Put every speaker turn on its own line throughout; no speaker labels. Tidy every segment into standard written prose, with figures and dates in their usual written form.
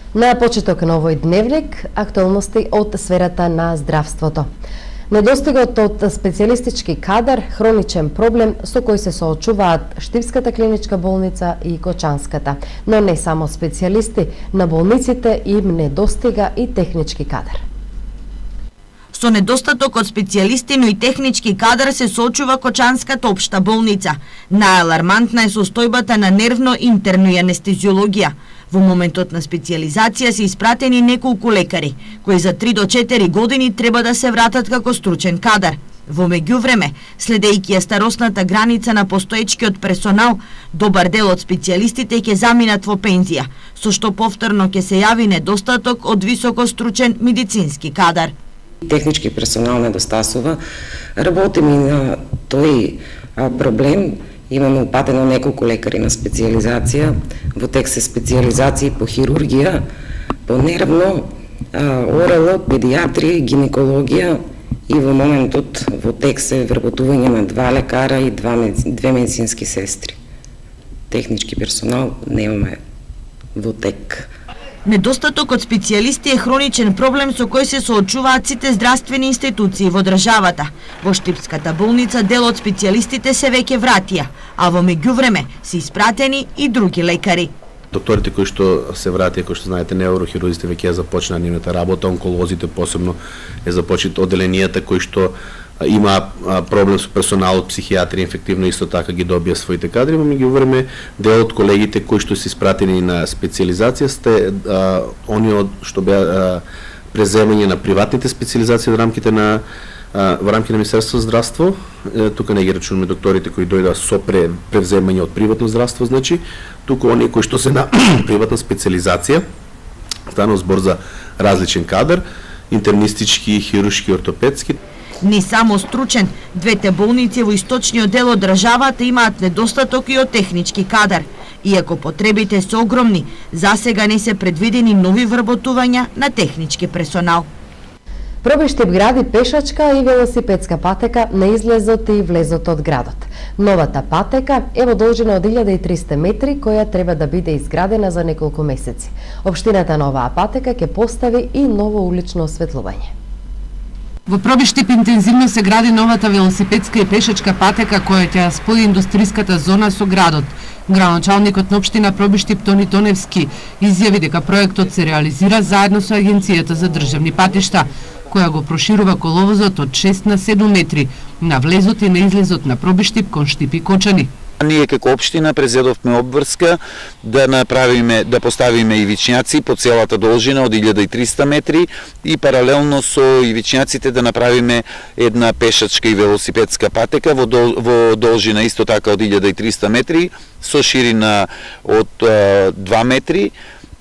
На почеток на овој дневник, актуалности од сферата на здравството. Недостигот од специјалистички кадар, хроничен проблем со кој се соочуваат Штипската клиничка болница и Кочанската. Но не само специјалисти, на болниците им недостига и технички кадар.
Со недостаток од специјалисти, но и технички кадар се соочува Кочанската општа болница. Најалармантна е состојбата на нервно интерно и анестезиологија. Во моментот на специјализација се испратени неколку лекари, кои за 3 до 4 години треба да се вратат како стручен кадар. Во меѓувреме, следејќи ја старосната граница на постоечкиот персонал, добар дел од специјалистите ќе заминат во пензија, со што повторно ќе се јави недостаток од високостручен медицински кадар.
Технички персонал недостасува. Работим и на тој проблем. Имаме упатено неколку лекари на специјализација, во тек се специјализации по хирургија, по нервно, орало, педиатрија, гинекологија и во моментот во тек се вработување на 2 лекара и 2 медицински сестри. Технички персонал немаме во тек.
Недостаток од специјалисти е хроничен проблем со кој се соочуваат сите здравствени институции во државата. Во Штипската болница дел од специјалистите се веќе вратија, а во меѓувреме се испратени и други лекари.
Докторите кои што се вратија, кои што знаете, неурохирурзите веќе ја започнаа нивната работа, онколозите посебно е започнат оделенијата кои што има проблем со персоналот, психијатрија, инфективно исто така ги добија своите кадри, но меѓувреме дел од колегите кои што се испратени на специјализација сте они што беа преземање на приватните специјализации во рамките на Министерството за здравство. Тука не ги рачунаме докторите кои дојдоа со превземање од приватно здравство, значи тука оние кои што се на приватна специјализација, станува збор за различен кадар, интернистички, хируршки, ортопедски.
Не само стручен, двете болници во источниот дел од државата имаат недостаток и од технички кадар. Иако потребите се огромни, засега не се предвидени нови вработувања на технички персонал.
Пробиштип гради пешачка и велосипедска патека на излезот и влезот од градот. Новата патека е во должина од 1300 метри, која треба да биде изградена за неколку месеци. Општината на оваа патека ќе постави и ново улично осветлување.
Во Пробиштип интензивно се гради новата велосипедска и пешачка патека која ќе спои индустријската зона со градот. Градоначалникот на општина Пробиштип Тони Тоневски изјави дека проектот се реализира заедно со Агенцијата за државни патишта, која го проширува коловозот од 6 на 7 метри на влезот и на излезот на Пробиштип кон Штип и Кочани.
Ние како општина презедовме обврска да поставиме ивичњаци по целата должина од 1300 метри и паралелно со ивичњаците да направиме една пешачка и велосипедска патека во должина исто така од 1300 метри со ширина од 2 метри.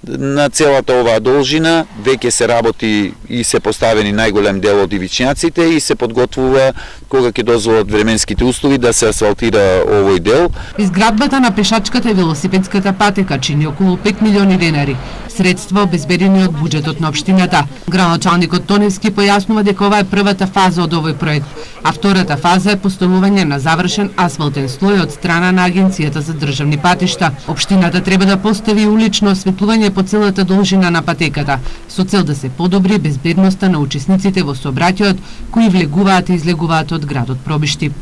На целата оваа должина веќе се работи и се поставени најголем дел од ивичњаците и се подготвува кога ќе дозволат временските услови да се асфалтира овој дел.
Изградбата на пешачката и велосипедската патека чини околу 5 милиони денари, средства обезбедени од буџетот на општината. Градоначалникот Тоневски појаснува дека ова е првата фаза од овој проект, а втората фаза е поставување на завршен асфалтен слој од страна на Агенцијата за државни патишта. Општината треба да постави улично осветлување по целата должина на патеката, со цел да се подобри безбедноста на учесниците во сообраќајот кои влегуваат и излегуваат од градот Пробиштип.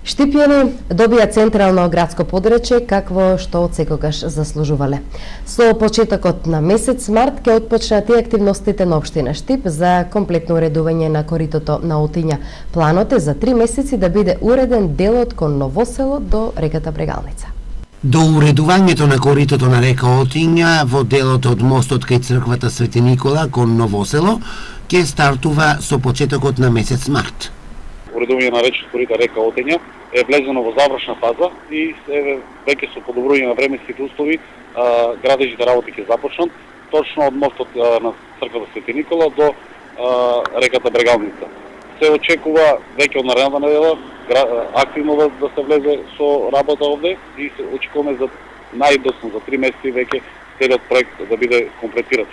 Штипјани добија централно градско подречје какво што од секогаш заслужувале. Со почетокот на месец март ќе отпочнат и активностите на општина Штип за комплетно уредување на коритото на Отиња. Планот е за 3 месеци да биде уреден делот кон Новосело до реката Брегалница.
До уредувањето на коритото на река Отиња во делот од мостот кај црквата Свети Никола кон Новосело ќе стартува со почетокот на месец март.
Уредување на речното корита река Отиња е влезено во завршна фаза и веќе со подобрување на временските услови градежните работи ќе започнат точно од мостот на црквата Свети Никола до реката Брегалница. Се очекува веќе од наредната недела активно да се влезе со работа овде и се очекуваме за најдосно за 3 месеци веќе целиот проект да биде комплетиран.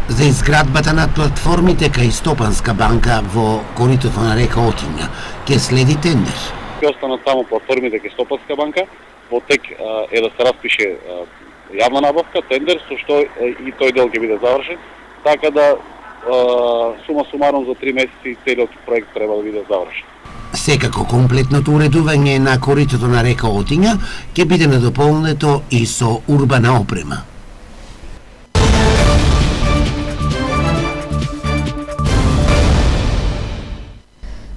За изградбата на платформите кај Стопанска банка во коритото на река Отиња ќе следи тендер.
Ќе останат само платформите кај Стопанска банка, во тек е да се распише јавна набавка, тендер, со што и тој дел ќе биде завршен, така да сума сумарум за 3 месеци целиот проект треба да биде завршен.
Секако комплетното уредување на коритото на река Отиња ќе биде надополнето и со урбана опрема.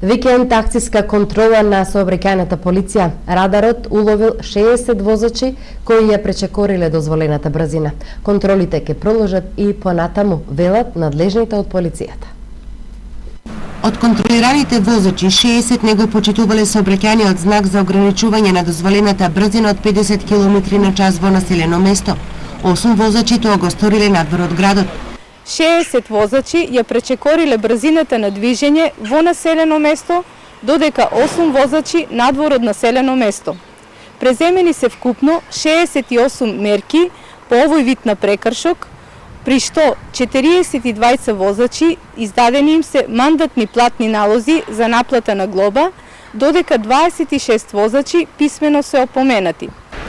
Викенд акциска контрола на сообраќајната полиција. Радарот уловил 60 возачи кои ја пречекориле дозволената брзина. Контролите ќе продолжат и понатаму, велат надлежните од полицијата.
Од контролираните возачи, 60 не го почитувале сообраќајниот знак за ограничување на дозволената брзина од 50 км на час во населено место. 8 возачи тоа го сториле надвор од градот.
60 возачи ја пречекориле брзината на движење во населено место, додека 8 возачи надвор од населено место. Преземени се вкупно 68 мерки по овој вид на прекршок, при што 42 возачи издадени им се мандатни платни налози за наплата на глоба, додека 26 возачи писмено се опоменати.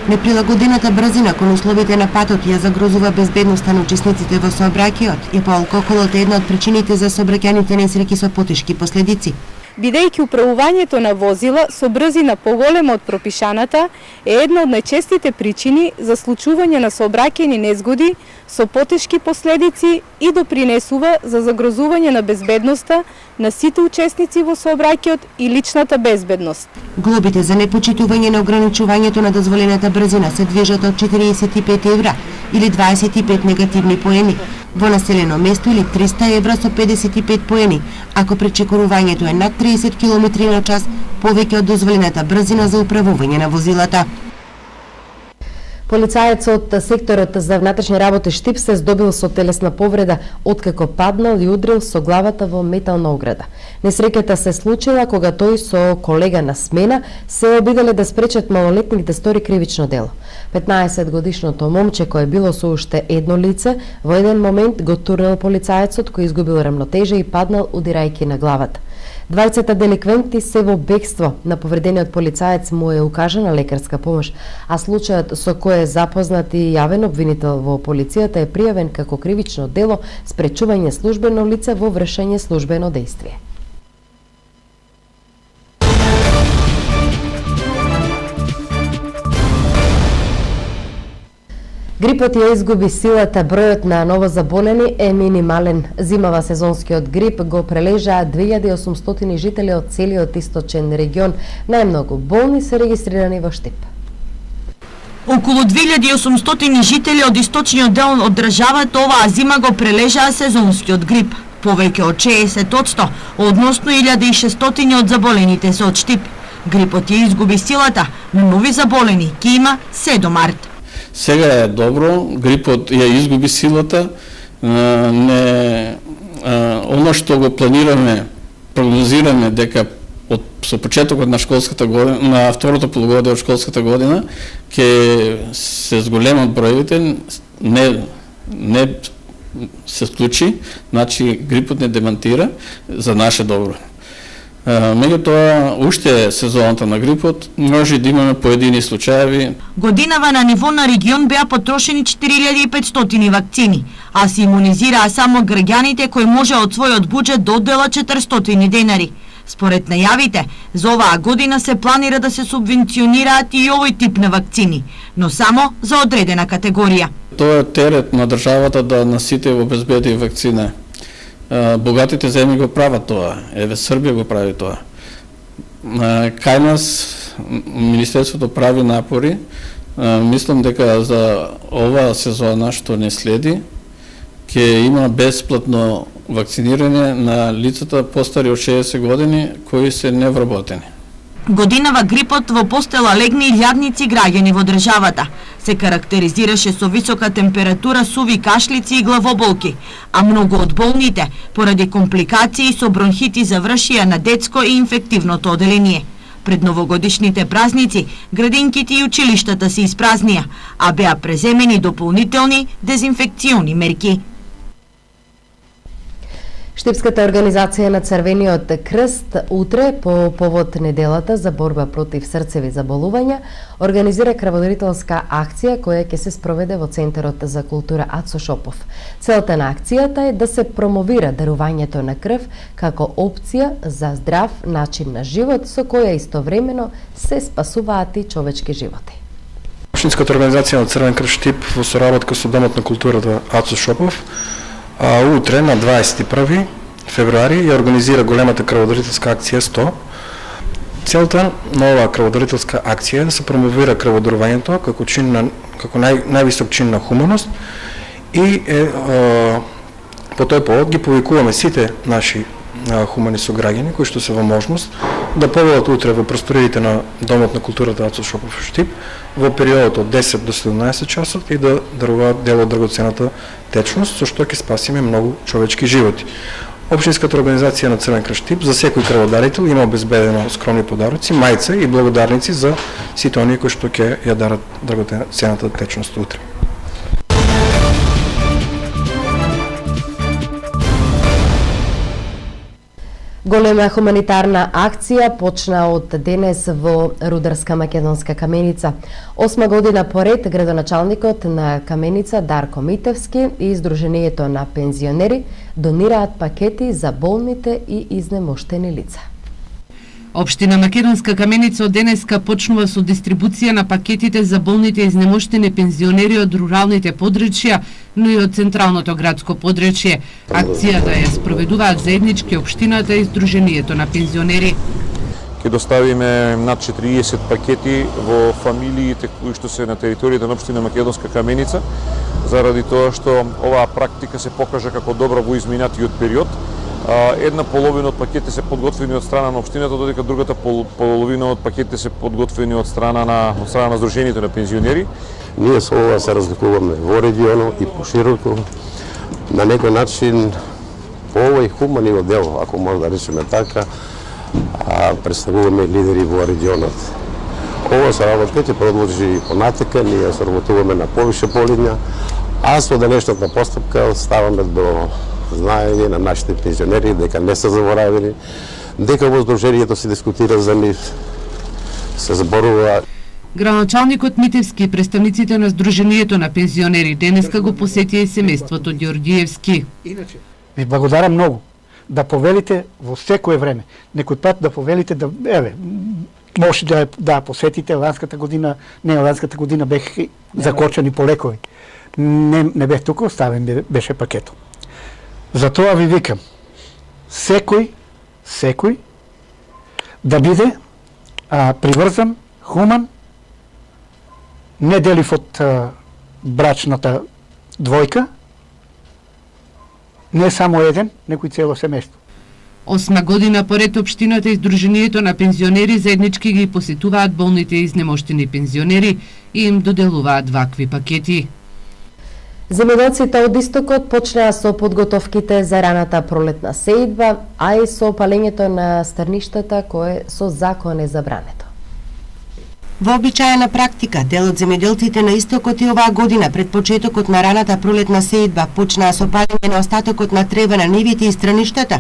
Неприлагодената брзина кон условите на патот ја загрозува безбедноста на учесниците во сообраќајот и по алкохолот е една од причините за сообраќајните несреќи со потешки последици.
Бидејќи управувањето на возила со брзина поголема од пропишаната е една од најчестите причини за случување на сообраќајни незгоди со потешки последици и допринесува за загрозување на безбедноста на сите учесници во сообраќајот и личната безбедност.
Глобите за непочитување на ограничувањето на дозволената брзина се движат од 45 евра или 25 негативни поени во населено место или 300 евра со 55 поени, ако пречекорувањето е над 30 км на час повеќе од дозволената брзина за управување на возилата.
Полицаец од секторот за внатрешни работи Штип се здобил со телесна повреда откако паднал и удрил со главата во метална ограда. Несреќата се случила кога тој со колега на смена се обиделе да спречат малолетник да стори кривично дело. 15-годишното момче кое било со уште едно лице во еден момент го турнал полицаецот кој изгубил рамнотежа и паднал удирајќи на главата. Двајцата деликвенти се во бегство. На повредениот полицаец му е укажана лекарска помош, а случајот со кој е запознат и јавен обвинител во полицијата е пријавен како кривично дело спречување службено лице во вршење службено дејствие. Грипот ја изгуби силата, бројот на новозаболени е минимален. Зимава сезонскиот грип го прележаа 2800 жители од целиот источен регион. Најмногу болни се регистрирани во Штип.
Околу 2800 жители од источниот дел од државата оваа зима го прележаа сезонскиот грип. Повеќе од 60%, односно 1600 од заболените се од Штип. Грипот ја изгуби силата, но нови заболени ќе има се до март.
Сега е добро, грипот ја изгуби силата, оно што го планираме, прогнозираме дека со почетокот на школската година, на второто полугодие од школската година, ќе се зголемат броевите, не се случи, значи грипот не демантира за наше добро. Меѓутоа, уште сезоната на грипот, може да имаме поедини случаи.
Годинава на ниво на регион беа потрошени 4500 вакцини, а се имунизираа само граѓаните кои може од својот буџет да оддела 400 денари. Според најавите, за оваа година се планира да се субвенционираат и овој тип на вакцини, но само за одредена категорија.
Тоа е терет на државата да насите во обезбеди вакцина. Богатите земји го прават тоа, еве Србија го прави тоа. Кај нас Министерството прави напори, мислам дека за ова сезона што не следи, ќе има бесплатно вакцинирање на лицата постари од 60 години кои се невработени.
Годинава грипот во постела легни илјадници граѓани во државата. Се карактеризираше со висока температура, суви кашлици и главоболки, а многу од болните, поради компликации со бронхити, завршија на детско и инфективното оделение. Пред новогодишните празници, градинките и училиштата се испразнија, а беа преземени дополнителни дезинфекциони мерки.
Штипската организација на Црвениот крст утре по повод неделата за борба против срцеви заболувања организира крводарителска акција која ќе се спроведе во Центарот за култура Ацо Шопов. Целта на акцијата е да се промовира дарувањето на крв како опција за здрав начин на живот со која истовремено се спасуваат и човечки животи.
Општинската организација на Црвен крст Штип во соработка со Домот на културата Ацо Шопов утре на 21 февруари ја организира големата крводарителска акција 100. Целта на оваа крводарителска акција е да се промовира крводарувањето како највисок чин на хуманост и по тој повод ги повикуваме сите наши хумани сограѓани кои што се во можност да поведат утре во просториите на Домот на културата Ацо Шопов Штип во периодот од 10 до 17 часот и да даруваат дел од драгоценната течност, со што ќе спасиме многу човечки животи. Општинската организација на Црвен крст Штип за секој крводарител има обезбедено скромни подароци, мајца и благодарници за сите оние кои што ќе ја дарат драгоценната течност утре.
Голема хуманитарна акција почна од денес во Рударска македонска каменица. 8 година поред градоначалникот на каменица Дарко Митевски и Издруженијето на пензионери донираат пакети за болните и изнемоштени лица.
Општина Македонска каменица од денеска почнува со дистрибуција на пакетите за болните и изнемоштени пензионери од руралните подрачја, но и од централното градско подрачје. Акцијата ја спроведуваат заеднички општината и Издруженијето на пензионери.
Ќе доставиме над 40 пакети во фамилиите кои што се на територијата на општина Македонска каменица, заради тоа што оваа практика се покажа како добра во изминатиот период. Една половина од пакетите се подготвени од страна на општината, додека другата половина од пакетите се подготвени од страна на Сдруженијето на пензионери.
Ние со ова се разликуваме во регионот и пошироко. На некој начин по овој хумани дел, ако може да речеме така, представуваме лидери во регионот. Ова соработка ќе продолжи понатака, ние соработуваме на повише полиња, а со денешната постапка ставаме до знаење на нашите пензионери дека не се заборавени, дека во Сдруженијето се дискутира за нив, се зборува.
Градоначалникот Митевски и представниците на Сдруженијето на пензионери денеска го посетија и семејството Ѓорѓиевски.
Ви благодарам многу да повелите во секое време. Некој пат да повелите да може да посетите ланската година бех закочени по лекови. Не бех тука, оставен беше пакетот. Затоа ви викам, секој да биде приврзан, хуман, не делив од брачната двојка, не само еден, некој цело семејство.
8 година поред општината и Сдруженијето на пензионери заеднички ги посетуваат болните и изнемоштени пензионери и им доделуваат вакви пакети.
Земјоделците од истокот почнаа со подготовките за раната пролетна сеидба, а и со палењето на стрништата кое со закон е забрането.
Вообичаена практика, дел од земјоделците на истокот и оваа година пред почетокот на раната пролетна сеидба почнаа со палење на остатокот на трева на нивите и страништата.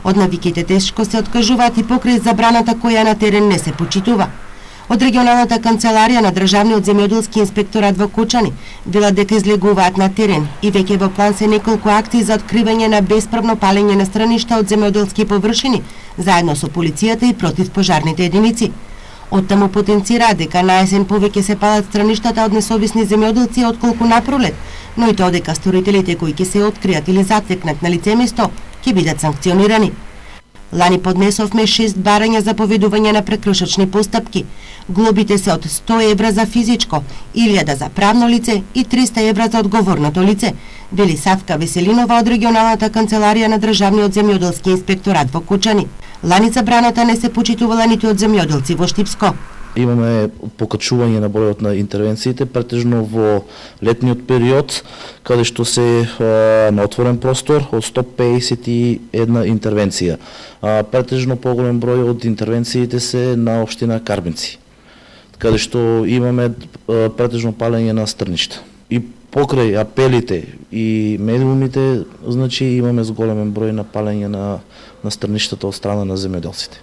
Од навиките тешко се откажуваат и покрај забраната која на терен не се почитува. Од регионалната канцеларија на Државниот земјоделски инспекторат во Кучани вела дека излегуваат на терен и веќе во план се неколку акции за откривање на бесправно палење на страништа од земјоделски површини, заедно со полицијата и противпожарните единици. Оттаму потенцира дека наесен повеќе се палат страништата од несовисни земјоделци отколку на пролет, но и тоа дека сторителите кои ќе се откријат или затекнат на лице место ќе бидат санкционирани. Лани поднесовме 6 барања за поведување на прекршочни постапки. Глобите се од 100 евра за физичко, 1000 за правно лице и 300 евра за одговорното лице, вели Савка Веселинова од регионалната канцеларија на Државниот земјоделски инспекторат во Кучани. Лани забраната не се почитувала ниту од земјоделци во Штипско.
Имаме покачување на бројот на интервенциите, претежно во летниот период, каде што се на отворен простор од 151 интервенција. Претежно поголем број од интервенциите се на општина Карбинци, каде што имаме претежно палење на стрништа. И покрај апелите и медиумите, значи имаме зголемен број на палење на страништата од страна на земјоделците.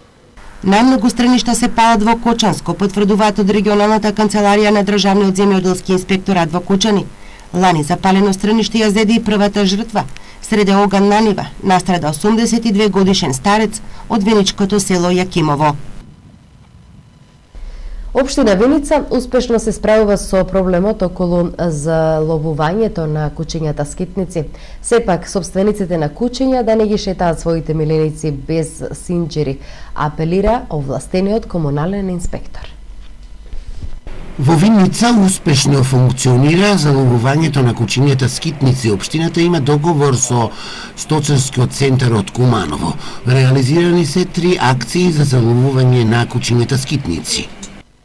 Најмногу страништа се палат во Кочанско, потврдуваат од регионалната канцеларија на Државниот земјоделски инспекторат во Кучани. Лани запалено страниште ја зеде и првата жртва. Среде оган на нива настрада 82 годишен старец од виничкото село Јакимово.
Општина Виница успешно се справува со проблемот околу заловувањето на кучињата скитници. Сепак, собствениците на кучиња да не ги шетаат своите миленици без синџери, апелира овластениот комунален инспектор.
Во Виница успешно функционира заловувањето на кучињата скитници. Општината има договор со Сточарскиот центар од Куманово. Реализирани се 3 акции за заловување на кучињата скитници.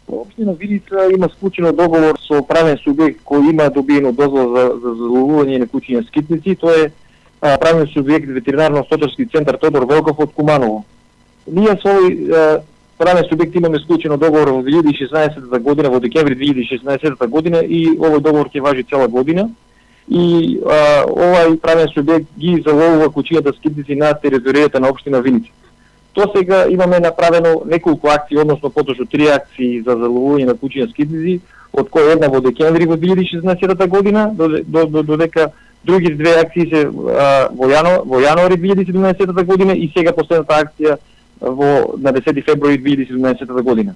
Општина Виница има склучено договор со правен субјект кој има добиено дозвола за заловување на кучиња скитници. Тоа е правен субјект ветеринарно-сточарски центар Тодор Велков од Куманово. Ние со овој правен субјект имаме склучено договор во 2016 година, во декември 2016 година, и овој договор ќе важи цела година. И овој правен субјект ги заловува кучињата скитници на територијата на општина Виница. До сега имаме направено неколку акции, односно поточно 3 акции за заловување на кучиња скитници, од која една во декември во 2016 година, додека други 2 акции се во јануари 2017 година и сега последната акција на 10 февруари 2017 година.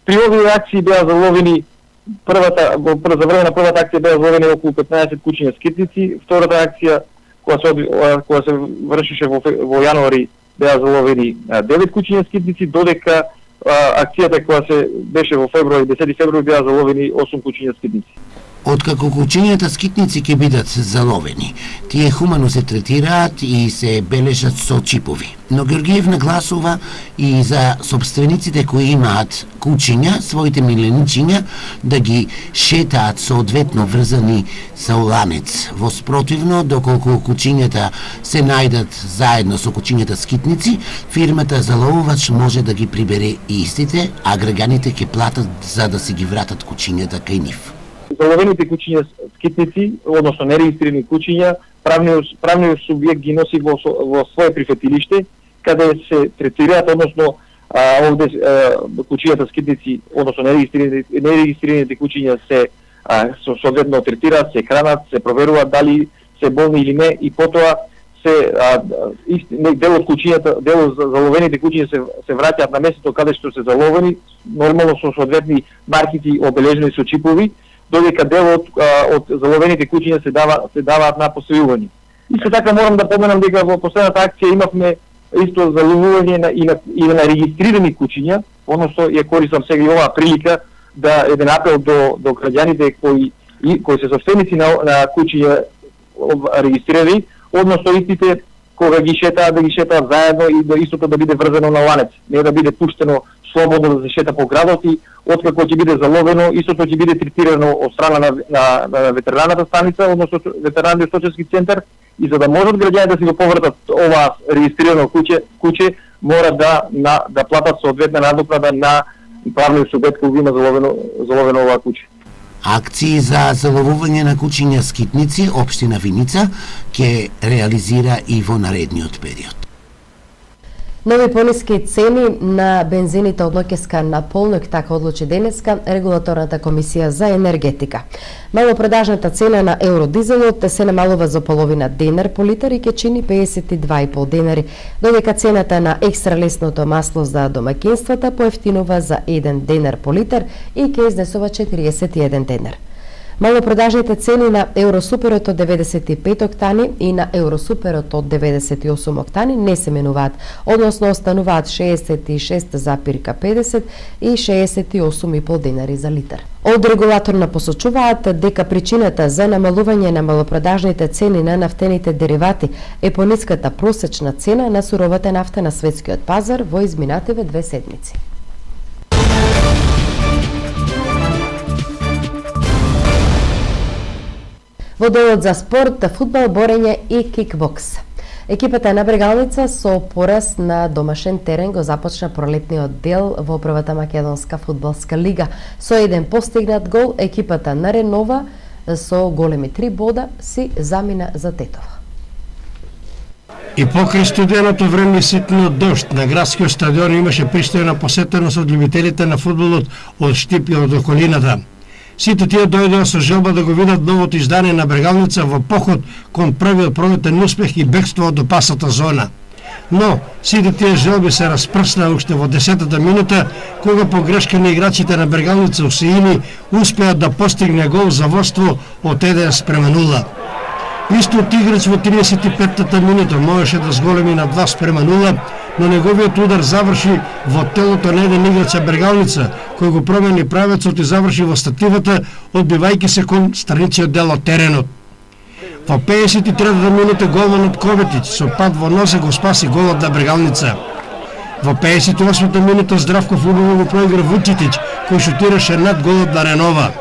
При овие акции беа заловени за време на првата акција беа заловени околу 15 кучиња скитници, втората акција која се вршише во јануари беа заловени 9 кучиња скитници, додека акцијата која се беше во февруари, 10 февруари беа заловени 8 кучиња скитници.
Откако кучињата скитници ќе бидат заловени, тие хумано се третираат и се бележат со чипови. Но Георгиев нагласува и за собствениците кои имаат кучиња, своите миленичиња, да ги шетаат соодветно врзани со ланец. Во спротивно, доколку кучињата се најдат заедно со кучињата скитници, фирмата заловувач може да ги прибере истите, а граѓаните ќе платат за да си ги вратат кучињата кај нив.
Заловените кучиња скитници, односно нерегистрирани кучиња, правниот субјект ги носи во свое прифатилиште, каде се третираат, односно овде кучињата скитници, односно нерегистрираните кучиња се соодветно третираат, се хранат, се проверуваат дали се болни или не, и потоа дел од кучињата, дел од заловените кучиња се враќаат на местото каде што се заловени, нормално со соодветни маркици обележени со чипови, додека дел од заловените кучиња се даваат на постојување. Исто така морам да поменам дека во последната акција имавме исто заловување и на регистрирани кучиња, односно ја користам сега и оваа прилика да еден апел до граѓаните кои се собственици на кучиња регистрирани, односно истите кога ги шетаат, да ги шетаат заедно и да истото да биде врзано на ланец, не да биде пуштено слободно да се шета по градот, и откако ќе биде заловено, истото ќе биде третирано од страна на ветеринарната станица, односно ветеринарниот сточарски центар, и за да можат граѓаните да си го повратат ова регистрирано куче, мора да платат соодветна надокнада на правниот субјект кој има заловено ова куче.
Акции за заловување на кучиња скитници општина Виница ќе реализира и во наредниот период.
Нови пониски цени на бензините од ноќеска на полнок, така одлучи денеска Регулаторната комисија за енергетика. Малопродажната цена на евродизелот се намалува за половина денар по литар и ќе чини 52,5 денари, додека цената на екстралесното масло за домаќинствата поевтинува за 1 денар по литар и ќе изнесува 41 денар. Малопродажните цени на Евросуперот од 95 октани и на Евросуперот од 98 октани не се менуваат, односно остануваат 66,50 и 68,5 денари за литар. Од регулаторна посочуваат дека причината за намалување на малопродажните цени на нафтените деривати е пониската просечна цена на суровата нафта на светскиот пазар во изминативе 2 седмици. Во делот за спорт, фудбал, борење и кикбокс. Екипата на Брегалница со пораз на домашен терен го започна пролетниот дел во првата македонска фудбалска лига. Со еден постигнат гол, екипата на Ренова со големи 3 бода си замина за Тетово.
И покрај студеното време и ситниот дожд на градскиот стадион имаше пристојна посетеност од љубителите на фудбалот од Штип и од околината. Сите тие дојдоа со желба да го видат новото издание на Брегалница во поход кон првиот прометен успех и бегство од опасната зона. Но сите тие желби се распрснаа уште во 10-та минута, кога по грешка на играчите на Брегалница Усиини успеа да постигне гол за водство од 1:0. Истиот играч во 35-та минута можеше да зголеми на 2:0, но неговиот удар заврши во телото на еден играч Брегалница, кој го промени правецот и заврши во стативата, одбивајќи се кон страничиот дел од теренот. Во 53-та минута голманот Коветич со пад во нозе го спаси голот на Брегалница. Во 58-та минута Здравков убаво го проигра Вучитич, кој шутираше над голот на Ренова.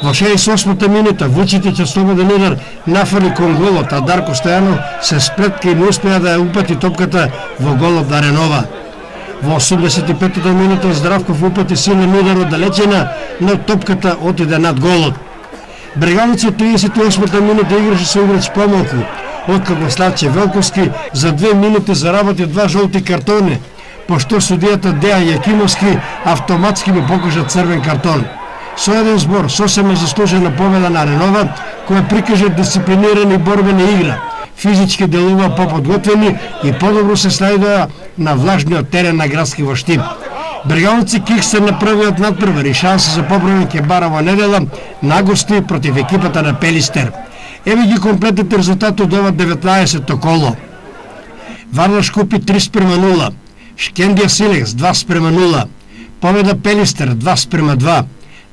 Во 68-та минута Вучитич од слободен удар нафали кон голот, а Дарко Стојанов се сплетка и не успеа да ја упати топката во голот на Ренова. Во 85-та минута Здравков упати силен удар од далечина, но топката отиде над голот. Брегалница 38-та минута играше со играч помалку, откако Славче Велковски за 2 минути заработи 2 жолти картони, пошто судијата Дејан Јакимовски автоматски му покажа црвен картон. Со еден збор, сосема заслужена победа на Ренова, која прикажа дисциплинирана и борбена игра, физички делува поподготвени и подобро се снајдоа на влажниот терен на градски во Штип. Брегалници кикстер на првиот надпревар и шанса за поправен ќе бара во недела на гости против екипата на Пелистер. Еве ги комплетните резултати од ова 19-то коло. Вардаш купи 3:0, Шкендија Силекс 2:0, победа Пелистер 2:2,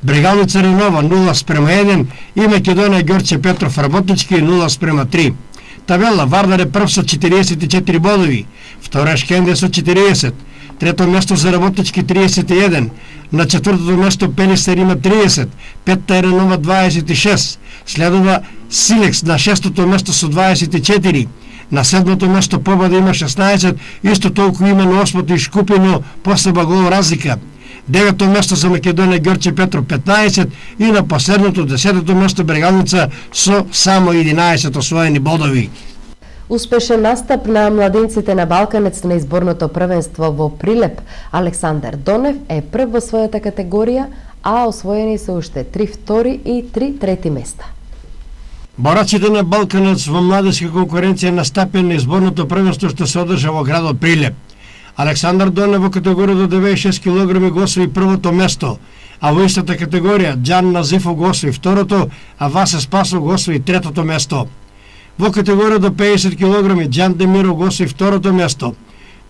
Брегалница Ренова 0:1 и Македонија Ѓорче Петров Работнички 0:3. Табела Вардар е прв со 44 бодови, втора Шкендија со 40, трето место за Работнички 31, на четвртото место Пелистер има 30, петта е Ренова 26, следува Силекс на шестото место со 24, на седмото место Победа има 16, исто толку има на осмото и Шкупино посеба гол разлика. Девето место за Македонија Ѓорче Петров 15 и на последното 10-то место Брегалница со само 11 освоени бодови.
Успешен настап на младинците на Балканец на изборното првенство во Прилеп. Александар Донев е прв во својата категорија, а освоени се уште 3 втори и 3 трети места.
Борачите на Балканец во младежка конкуренција настапен на изборното првенство што се одржа во градот Прилеп. Александар Донев во категорија до 96 кг го освои првото место, а во истата категорија Џан Назифов го освои второто, а Васе Спасов го освои третото место. Во категорија до 50 кг Џан Демиров го освои второто место.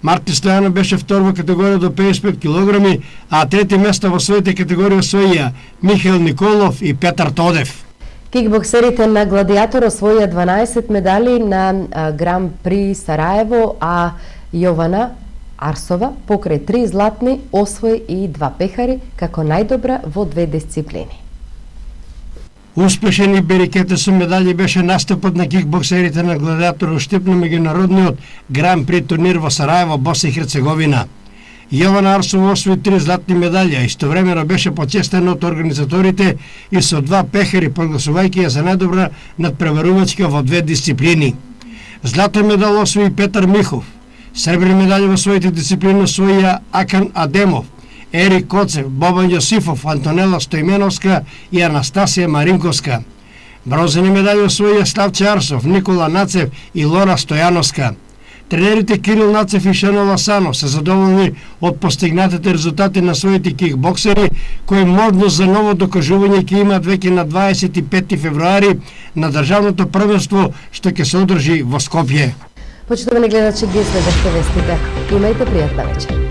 Марти Стојанов беше втор во категорија до 55 кг, а трети места во своите категории освоија Михаил Николов и Петар Тодев.
Кикбоксерите на Гладиатор освоија 12 медали на Гран При Сараево, а Јована Арсова покрај 3 златни освои и 2 пехари како најдобра во 2 дисциплини.
Успешен и берекете со медали беше настапот на кикбоксерите на Гладиатор во Штип на меѓународниот Гран При турнир во Сараево, Босна и Херцеговина. Јована Арсова освои 3 златни медали, а истовремено беше почестен од организаторите и со 2 пехари, прогласувајќи ја за најдобра надпреварувачка во 2 дисциплини. Златен медал освои Петар Михов. Сребрени медали во своите дисциплини освоија Акан Адемов, Ерик Коцев, Бобан Јосифов, Антонела Стојменовска и Анастасија Маринковска. Бронзени медали освоија Славче Арсов, Никола Нацев и Лора Стојановска. Тренерите Кирил Нацев и Шено Ласанов се задоволни од постигнатите резултати на своите кикбоксери, кои можност за ново докажување ќе имаат веќе на 25 февруари на државното првенство што ќе се одржи во Скопје.
Почитувани гледачи, ги следевте вестите. Имајте пријатна вечер.